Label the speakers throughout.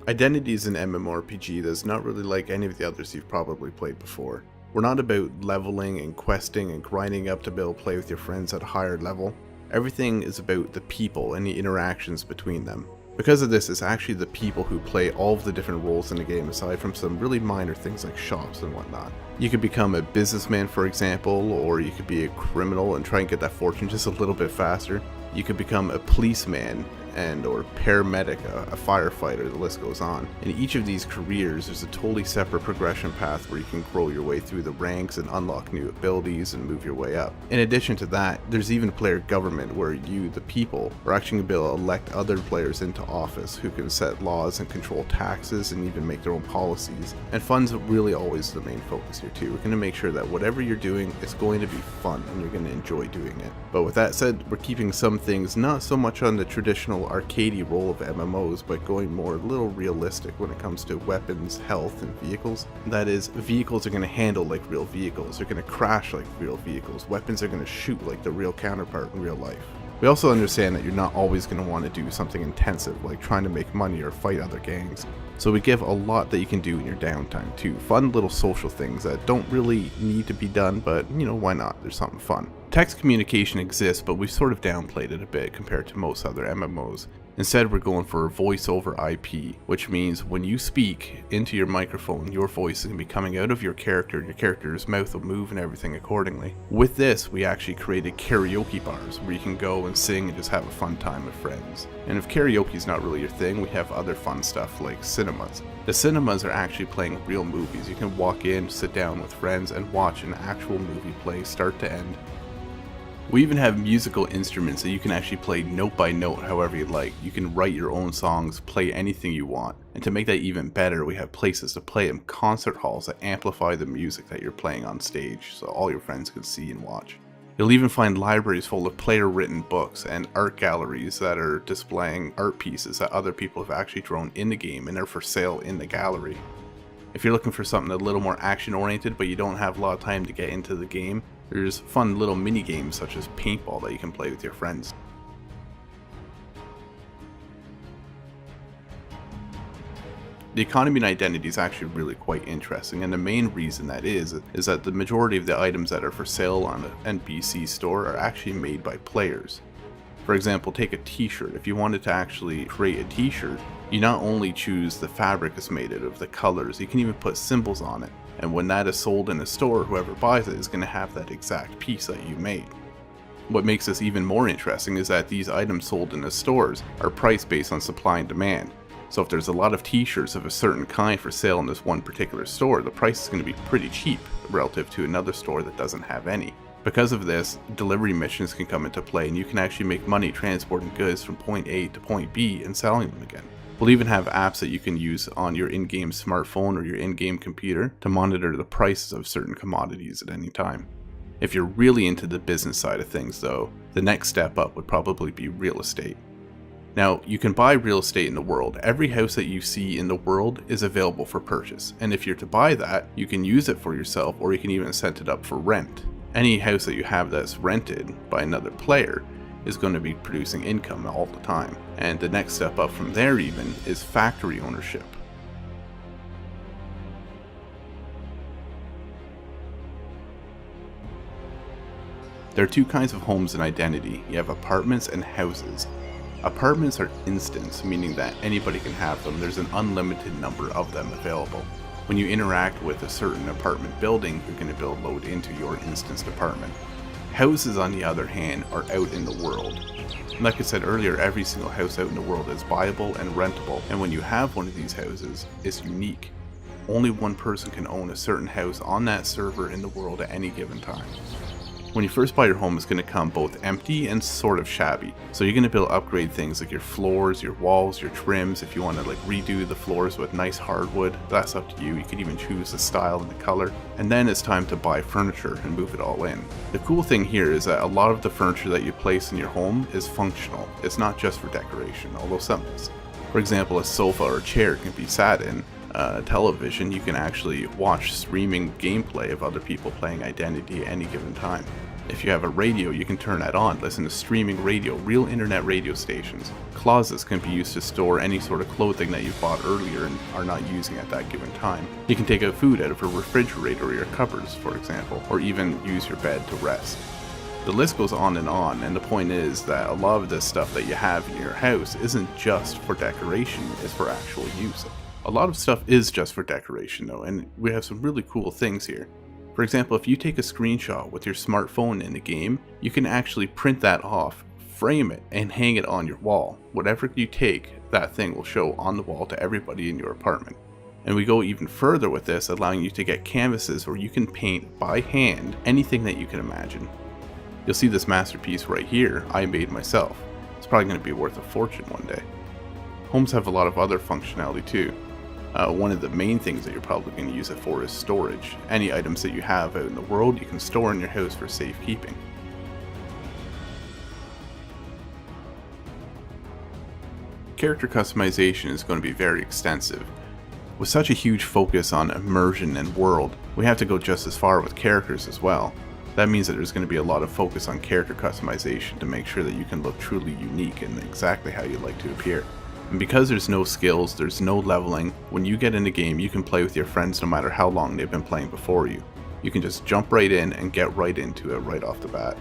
Speaker 1: Identity is an MMORPG that's not really like any of the others you've probably played before. We're not about leveling and questing and grinding up to be able to play with your friends at a higher level. Everything is about the people and the interactions between them. Because of this, it's actually the people who play all of the different roles in the game aside from some really minor things like shops and whatnot. You could become a businessman, for example, or you could be a criminal and try and get that fortune just a little bit faster. You could become a policeman or paramedic, a firefighter, the list goes on. In each of these careers, there's a totally separate progression path where you can grow your way through the ranks and unlock new abilities and move your way up. In addition to that, there's even player government where you, the people, are actually going to be able to elect other players into office who can set laws and control taxes and even make their own policies. And fun's really always the main focus here too. We're going to make sure that whatever you're doing is going to be fun and you're going to enjoy doing it. But with that said, we're keeping some things not so much on the traditional arcadey role of MMOs, but going more a little realistic when it comes to weapons, health, and vehicles. That is, vehicles are going to handle like real vehicles, they're going to crash like real vehicles, weapons are going to shoot like the real counterpart in real life. We also understand that you're not always going to want to do something intensive like trying to make money or fight other gangs. So we give a lot that you can do in your downtime too. Fun little social things that don't really need to be done, but you know, why not? There's something fun. Text communication exists, but we've sort of downplayed it a bit compared to most other MMOs. Instead, we're going for voice over IP, which means when you speak into your microphone, your voice is going to be coming out of your character, and your character's mouth will move and everything accordingly. With this, we actually created karaoke bars where you can go and sing and just have a fun time with friends. And if karaoke is not really your thing, we have other fun stuff like cinemas. The cinemas are actually playing real movies. You can walk in, sit down with friends, and watch an actual movie play start to end. We even have musical instruments that you can actually play note by note however you like. You can write your own songs, play anything you want. And to make that even better, we have places to play them, concert halls that amplify the music that you're playing on stage so all your friends can see and watch. You'll even find libraries full of player-written books and art galleries that are displaying art pieces that other people have actually drawn in the game and are for sale in the gallery. If you're looking for something a little more action-oriented but you don't have a lot of time to get into the game, there's fun little mini games such as paintball that you can play with your friends. The economy and identity is actually really quite interesting, and the main reason that is that the majority of the items that are for sale on an NPC store are actually made by players. For example, take a t-shirt. If you wanted to actually create a t-shirt, you not only choose the fabric it's made out of, the colors, you can even put symbols on it. And when that is sold in a store, whoever buys it is going to have that exact piece that you made. What makes this even more interesting is that these items sold in the stores are priced based on supply and demand. So if there's a lot of t-shirts of a certain kind for sale in this one particular store, the price is going to be pretty cheap relative to another store that doesn't have any. Because of this, delivery missions can come into play and you can actually make money transporting goods from point A to point B and selling them again. We'll even have apps that you can use on your in-game smartphone or your in-game computer to monitor the prices of certain commodities at any time. If you're really into the business side of things though, the next step up would probably be real estate. Now, you can buy real estate in the world. Every house that you see in the world is available for purchase, and if you're to buy that, you can use it for yourself or you can even set it up for rent. Any house that you have that's rented by another player is going to be producing income all the time. And the next step up from there even is factory ownership. There are two kinds of homes in Identity. You have apartments and houses. Apartments are instants, meaning that anybody can have them. There's an unlimited number of them available. When you interact with a certain apartment building, you're going to be able to load into your instanced apartment. Houses, on the other hand, are out in the world. Like I said earlier, every single house out in the world is buyable and rentable, and when you have one of these houses, it's unique. Only one person can own a certain house on that server in the world at any given time. When you first buy your home, it's going to come both empty and sort of shabby. So you're going to be able to upgrade things like your floors, your walls, your trims. If you want to redo the floors with nice hardwood, that's up to you. You can even choose the style and the color. And then it's time to buy furniture and move it all in. The cool thing here is that a lot of the furniture that you place in your home is functional. It's not just for decoration, although some is. For example, a sofa or a chair can be sat in. Television, you can actually watch streaming gameplay of other people playing Identity at any given time. If you have a radio, you can turn that on, listen to streaming radio, real internet radio stations. Closets can be used to store any sort of clothing that you bought earlier and are not using at that given time. You can take out food out of a refrigerator or your cupboards, for example, or even use your bed to rest. The list goes on, and the point is that a lot of this stuff that you have in your house isn't just for decoration, it's for actual use. A lot of stuff is just for decoration though, and we have some really cool things here. For example, if you take a screenshot with your smartphone in a game, you can actually print that off, frame it, and hang it on your wall. Whatever you take, that thing will show on the wall to everybody in your apartment. And we go even further with this, allowing you to get canvases where you can paint by hand anything that you can imagine. You'll see this masterpiece right here, I made myself. It's probably going to be worth a fortune one day. Homes have a lot of other functionality too. One of the main things that you're probably going to use it for is storage. Any items that you have out in the world you can store in your house for safekeeping. Character customization is going to be very extensive. With such a huge focus on immersion and world, we have to go just as far with characters as well. That means that there's going to be a lot of focus on character customization to make sure that you can look truly unique and exactly how you'd like to appear. And because there's no skills, there's no leveling, when you get in the game you can play with your friends no matter how long they've been playing before you. You can just jump right in and get right into it right off the bat.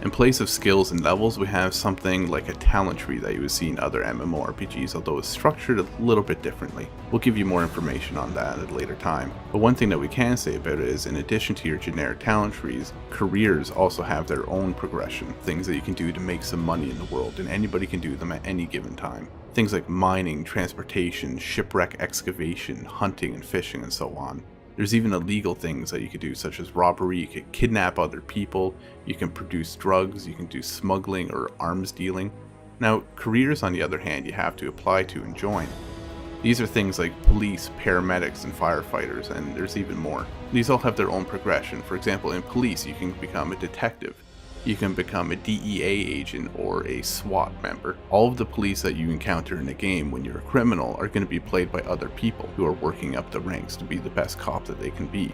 Speaker 1: In place of skills and levels, we have something like a talent tree that you would see in other MMORPGs, although it's structured a little bit differently. We'll give you more information on that at a later time. But one thing that we can say about it is, in addition to your generic talent trees, careers also have their own progression, things that you can do to make some money in the world, and anybody can do them at any given time. Things like mining, transportation, shipwreck excavation, hunting and fishing, and so on. There's even illegal things that you could do, such as robbery. You could kidnap other people, you can produce drugs, you can do smuggling or arms dealing. Now, careers on the other hand, you have to apply to and join. These are things like police, paramedics, and firefighters, and there's even more. These all have their own progression. For example, in police, you can become a detective. You can become a DEA agent or a SWAT member. All of the police that you encounter in a game when you're a criminal are going to be played by other people who are working up the ranks to be the best cop that they can be.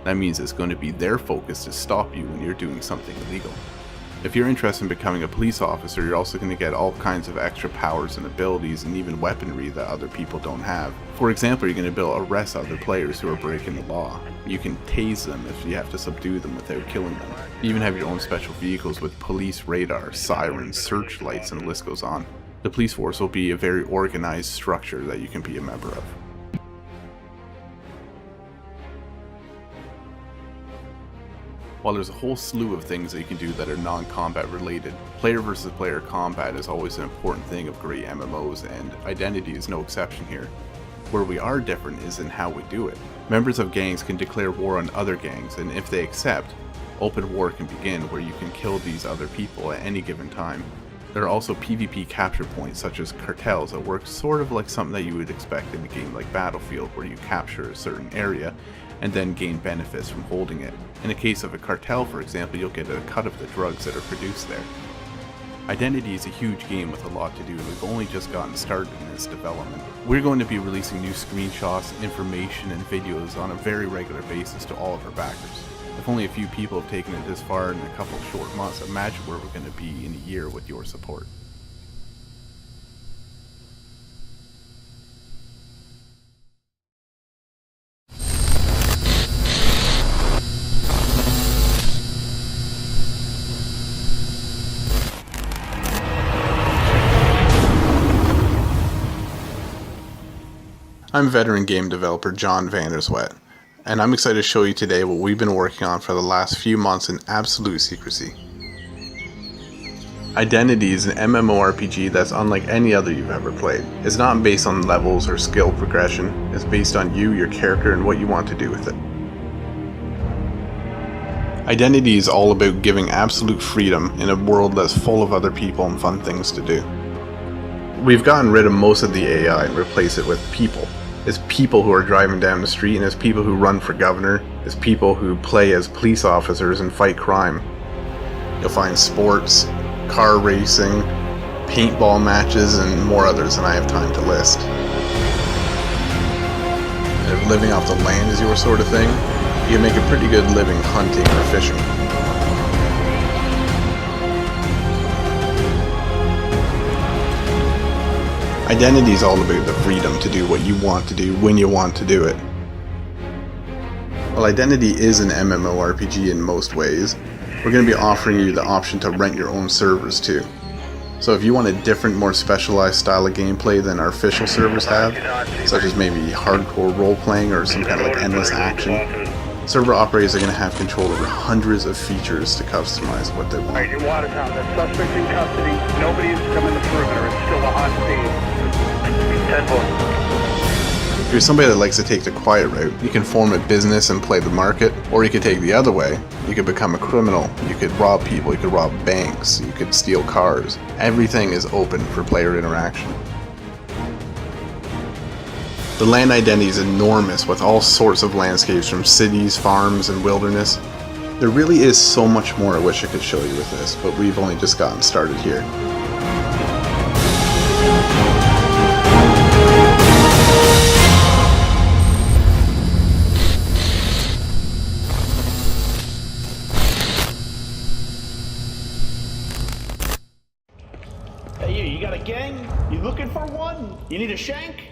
Speaker 1: That means it's going to be their focus to stop you when you're doing something illegal. If you're interested in becoming a police officer, you're also going to get all kinds of extra powers and abilities and even weaponry that other people don't have. For example, you're going to be able to arrest other players who are breaking the law. You can tase them if you have to subdue them without killing them. You even have your own special vehicles with police radar, sirens, searchlights, and the list goes on. The police force will be a very organized structure that you can be a member of. While there's a whole slew of things that you can do that are non-combat related, player versus player combat is always an important thing of great MMOs, and identity is no exception here. Where we are different is in how we do it. Members of gangs can declare war on other gangs, and if they accept, open war can begin where you can kill these other people at any given time. There are also PvP capture points such as cartels that work sort of like something that you would expect in a game like Battlefield, where you capture a certain area and then gain benefits from holding it. In the case of a cartel, for example, you'll get a cut of the drugs that are produced there. Identity is a huge game with a lot to do, and we've only just gotten started in its development. We're going to be releasing new screenshots, information, and videos on a very regular basis to all of our backers. If only a few people have taken it this far in a couple of short months, imagine where we're going to be in a year with your support. I'm veteran game developer John Vanderswet, and I'm excited to show you today what we've been working on for the last few months in absolute secrecy. Identity is an MMORPG that's unlike any other you've ever played. It's not based on levels or skill progression, it's based on you, your character, and what you want to do with it. Identity is all about giving absolute freedom in a world that's full of other people and fun things to do. We've gotten rid of most of the AI and replaced it with people. It's people who are driving down the street, and it's people who run for governor, it's people who play as police officers and fight crime. You'll find sports, car racing, paintball matches, and more others than I have time to list. And if living off the land is your sort of thing, you can make a pretty good living hunting or fishing. Identity is all about the freedom to do what you want to do when you want to do it. While Identity is an MMORPG in most ways, we're going to be offering you the option to rent your own servers too. So if you want a different, more specialized style of gameplay than our official servers have, such as maybe hardcore role-playing or some kind of like endless action, server operators are going to have control over hundreds of features to customize what they want.
Speaker 2: Alright, in Watertown, the suspect's in custody. Nobody's coming to perimeter. It's still a hot scene. 10-4.
Speaker 1: If you're somebody that likes to take the quiet route, you can form a business and play the market, or you could take the other way. You could become a criminal, you could rob people, you could rob banks, you could steal cars. Everything is open for player interaction. The land identity is enormous with all sorts of landscapes from cities, farms, and wilderness. There really is so much more I wish I could show you with this, but we've only just gotten started here.
Speaker 3: Hey, you got a gang? You looking for one? You need a shank?